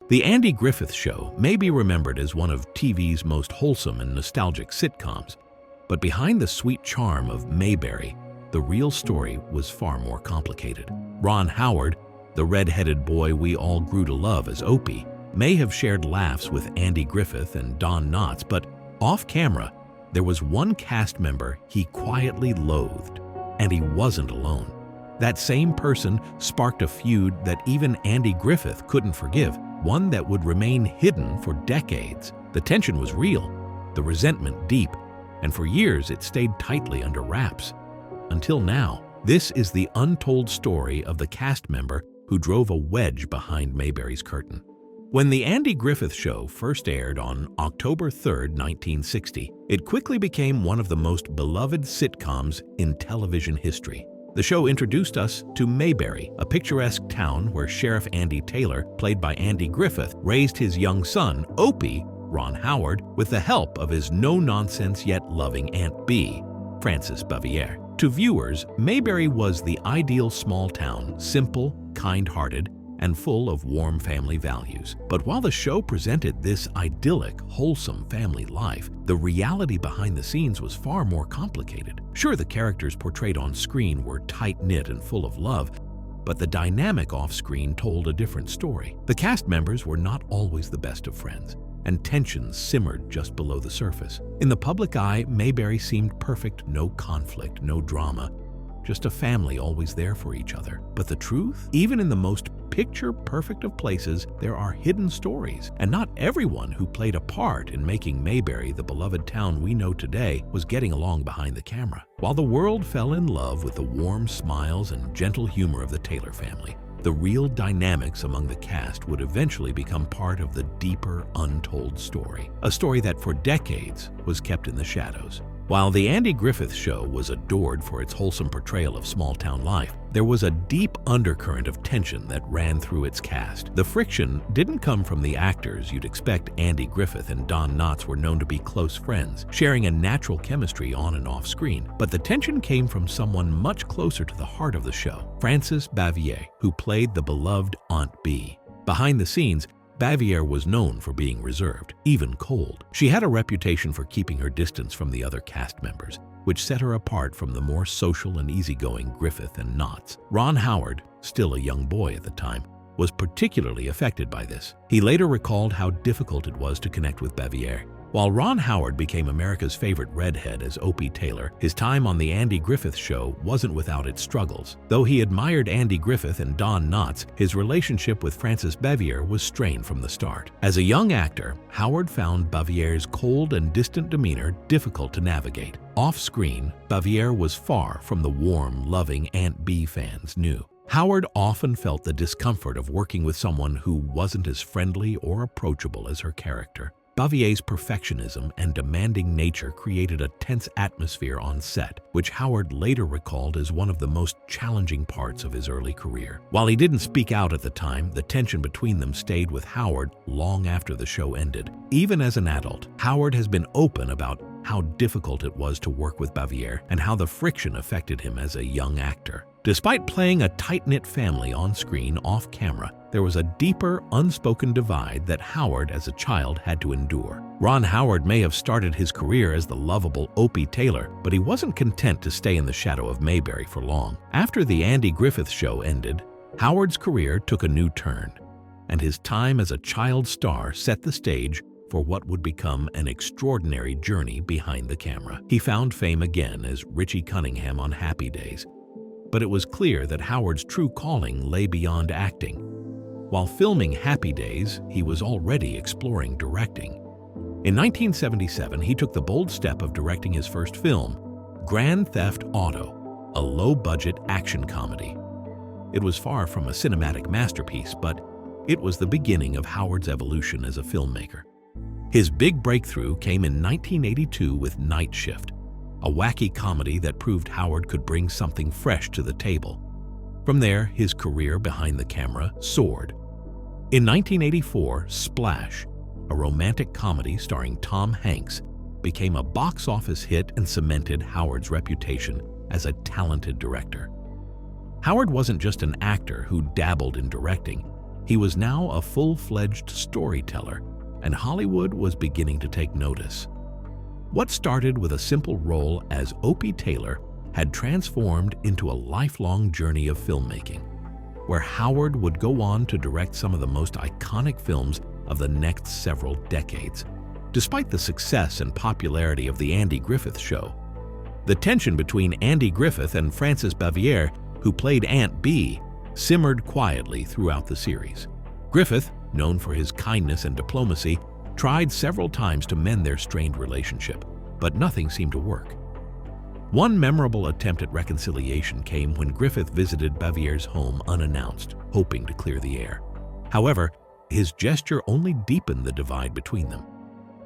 The Andy Griffith Show may be remembered as one of TV's most wholesome and nostalgic sitcoms, but behind the sweet charm of Mayberry, the real story was far more complicated. Ron Howard, the red-headed boy we all grew to love as Opie, may have shared laughs with Andy Griffith and Don Knotts, but off-camera, there was one cast member he quietly loathed, and he wasn't alone. That same person sparked a feud that even Andy Griffith couldn't forgive, one that would remain hidden for decades. The tension was real, the resentment deep, and for years it stayed tightly under wraps. Until now, this is the untold story of the cast member who drove a wedge behind Mayberry's curtain. When The Andy Griffith Show first aired on October 3, 1960, it quickly became one of the most beloved sitcoms in television history. The show introduced us to Mayberry, a picturesque town where Sheriff Andy Taylor, played by Andy Griffith, raised his young son, Opie, Ron Howard, with the help of his no-nonsense yet loving Aunt Bee, Frances Bavier. To viewers, Mayberry was the ideal small town, simple, kind-hearted, and full of warm family values. But while the show presented this idyllic, wholesome family life, the reality behind the scenes was far more complicated. Sure, the characters portrayed on screen were tight-knit and full of love, but the dynamic off-screen told a different story. The cast members were not always the best of friends, and tensions simmered just below the surface. In the public eye, Mayberry seemed perfect, no conflict, no drama, just a family always there for each other. But the truth? Even in the most picture-perfect of places, there are hidden stories, and not everyone who played a part in making Mayberry the beloved town we know today was getting along behind the camera. While the world fell in love with the warm smiles and gentle humor of the Taylor family, the real dynamics among the cast would eventually become part of the deeper, untold story, a story that for decades was kept in the shadows. While The Andy Griffith Show was adored for its wholesome portrayal of small-town life, there was a deep undercurrent of tension that ran through its cast. The friction didn't come from the actors you'd expect. Andy Griffith and Don Knotts were known to be close friends, sharing a natural chemistry on and off screen. But the tension came from someone much closer to the heart of the show, Frances Bavier, who played the beloved Aunt Bee. Behind the scenes, Bavier was known for being reserved, even cold. She had a reputation for keeping her distance from the other cast members, which set her apart from the more social and easygoing Griffith and Knotts. Ron Howard, still a young boy at the time, was particularly affected by this. He later recalled how difficult it was to connect with Bavier. While Ron Howard became America's favorite redhead as Opie Taylor, his time on The Andy Griffith Show wasn't without its struggles. Though he admired Andy Griffith and Don Knotts, his relationship with Frances Bavier was strained from the start. As a young actor, Howard found Bavier's cold and distant demeanor difficult to navigate. Off-screen, Bavier was far from the warm, loving Aunt Bee fans knew. Howard often felt the discomfort of working with someone who wasn't as friendly or approachable as her character. Bavier's perfectionism and demanding nature created a tense atmosphere on set, which Howard later recalled as one of the most challenging parts of his early career. While he didn't speak out at the time, the tension between them stayed with Howard long after the show ended. Even as an adult, Howard has been open about how difficult it was to work with Bavier and how the friction affected him as a young actor. Despite playing a tight-knit family on screen off camera, there was a deeper, unspoken divide that Howard as a child had to endure. Ron Howard may have started his career as the lovable Opie Taylor, but he wasn't content to stay in the shadow of Mayberry for long. After The Andy Griffith Show ended, Howard's career took a new turn, and his time as a child star set the stage for what would become an extraordinary journey behind the camera. He found fame again as Richie Cunningham on Happy Days, but it was clear that Howard's true calling lay beyond acting. While filming Happy Days, he was already exploring directing. In 1977, he took the bold step of directing his first film, Grand Theft Auto, a low-budget action comedy. It was far from a cinematic masterpiece, but it was the beginning of Howard's evolution as a filmmaker. His big breakthrough came in 1982 with Night Shift, a wacky comedy that proved Howard could bring something fresh to the table. From there, his career behind the camera soared. In 1984, Splash, a romantic comedy starring Tom Hanks, became a box office hit and cemented Howard's reputation as a talented director. Howard wasn't just an actor who dabbled in directing. He was now a full-fledged storyteller, and Hollywood was beginning to take notice. What started with a simple role as Opie Taylor had transformed into a lifelong journey of filmmaking, where Howard would go on to direct some of the most iconic films of the next several decades. Despite the success and popularity of The Andy Griffith Show, the tension between Andy Griffith and Frances Bavier, who played Aunt Bee, simmered quietly throughout the series. Griffith, known for his kindness and diplomacy, tried several times to mend their strained relationship, but nothing seemed to work. One memorable attempt at reconciliation came when Griffith visited Bavier's home unannounced, hoping to clear the air. However, his gesture only deepened the divide between them.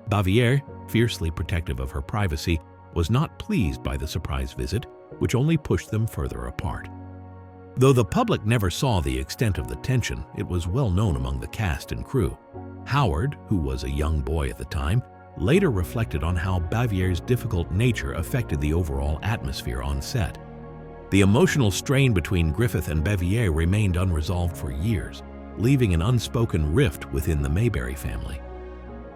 Bavier, fiercely protective of her privacy, was not pleased by the surprise visit, which only pushed them further apart. Though the public never saw the extent of the tension, it was well known among the cast and crew. Howard, who was a young boy at the time, later reflected on how Bavier's difficult nature affected the overall atmosphere on set. The emotional strain between Griffith and Bavier remained unresolved for years, leaving an unspoken rift within the Mayberry family.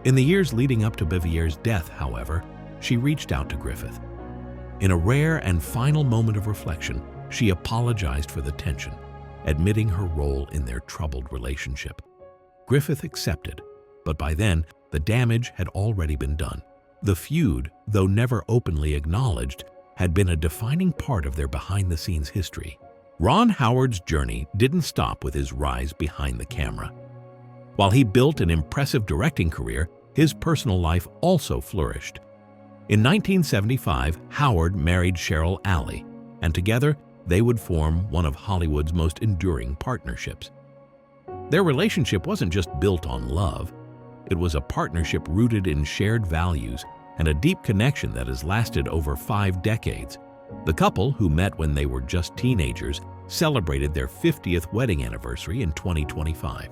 In the years leading up to Bavier's death, however, she reached out to Griffith. In a rare and final moment of reflection, she apologized for the tension, admitting her role in their troubled relationship. Griffith accepted, but by then, the damage had already been done. The feud, though never openly acknowledged, had been a defining part of their behind-the-scenes history. Ron Howard's journey didn't stop with his rise behind the camera. While he built an impressive directing career, his personal life also flourished. In 1975, Howard married Cheryl Alley, and together they would form one of Hollywood's most enduring partnerships. Their relationship wasn't just built on love. It was a partnership rooted in shared values and a deep connection that has lasted over 5 decades. The couple, who met when they were just teenagers, celebrated their 50th wedding anniversary in 2025.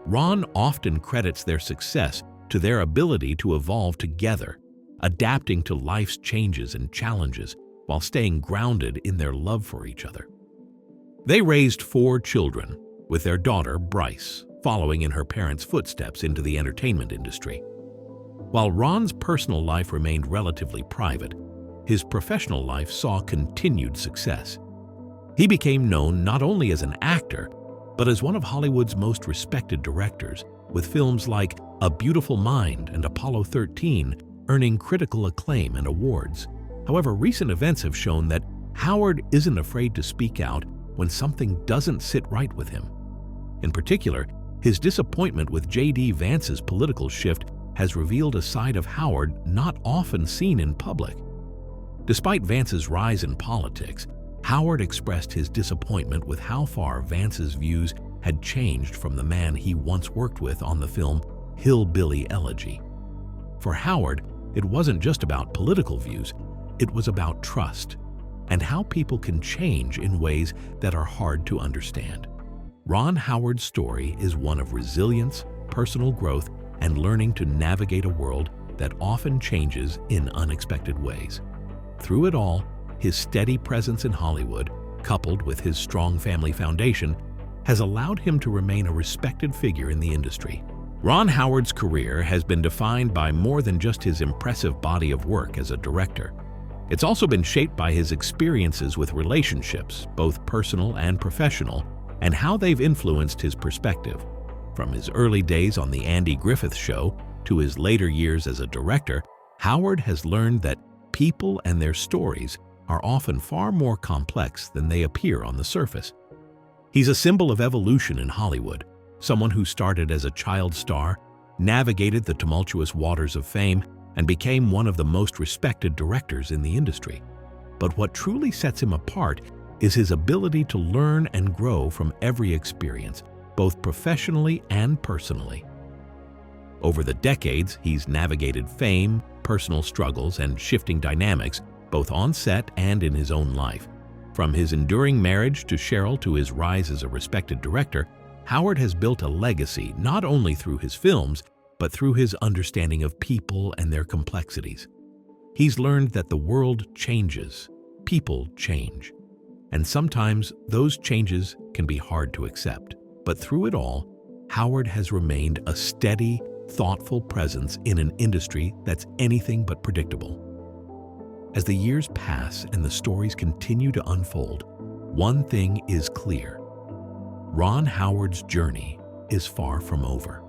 Ron often credits their success to their ability to evolve together, adapting to life's changes and challenges while staying grounded in their love for each other. They raised 4 children, with their daughter, Bryce, following in her parents' footsteps into the entertainment industry. While Ron's personal life remained relatively private, his professional life saw continued success. He became known not only as an actor, but as one of Hollywood's most respected directors, with films like A Beautiful Mind and Apollo 13 earning critical acclaim and awards. However, recent events have shown that Howard isn't afraid to speak out when something doesn't sit right with him. In particular, his disappointment with J.D. Vance's political shift has revealed a side of Howard not often seen in public. Despite Vance's rise in politics, Howard expressed his disappointment with how far Vance's views had changed from the man he once worked with on the film Hillbilly Elegy. For Howard, it wasn't just about political views, it was about trust and how people can change in ways that are hard to understand. Ron Howard's story is one of resilience, personal growth, and learning to navigate a world that often changes in unexpected ways. Through it all, his steady presence in Hollywood, coupled with his strong family foundation, has allowed him to remain a respected figure in the industry. Ron Howard's career has been defined by more than just his impressive body of work as a director. It's also been shaped by his experiences with relationships, both personal and professional, and how they've influenced his perspective. From his early days on The Andy Griffith Show to his later years as a director, Howard has learned that people and their stories are often far more complex than they appear on the surface. He's a symbol of evolution in Hollywood, someone who started as a child star, navigated the tumultuous waters of fame, and became one of the most respected directors in the industry. But what truly sets him apart is his ability to learn and grow from every experience, both professionally and personally. Over the decades, he's navigated fame, personal struggles, and shifting dynamics, both on set and in his own life. From his enduring marriage to Cheryl to his rise as a respected director, Howard has built a legacy not only through his films, but through his understanding of people and their complexities. He's learned that the world changes, people change, and sometimes those changes can be hard to accept. But through it all, Howard has remained a steady, thoughtful presence in an industry that's anything but predictable. As the years pass and the stories continue to unfold, one thing is clear. Ron Howard's journey is far from over.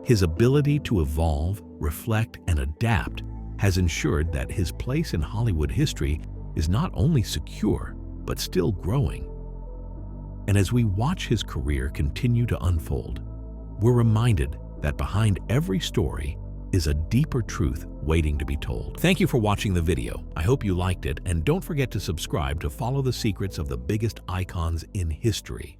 His ability to evolve, reflect, and adapt has ensured that his place in Hollywood history is not only secure, but still growing. And as we watch his career continue to unfold, we're reminded that behind every story is a deeper truth waiting to be told. Thank you for watching the video. I hope you liked it, and don't forget to subscribe to follow the secrets of the biggest icons in history.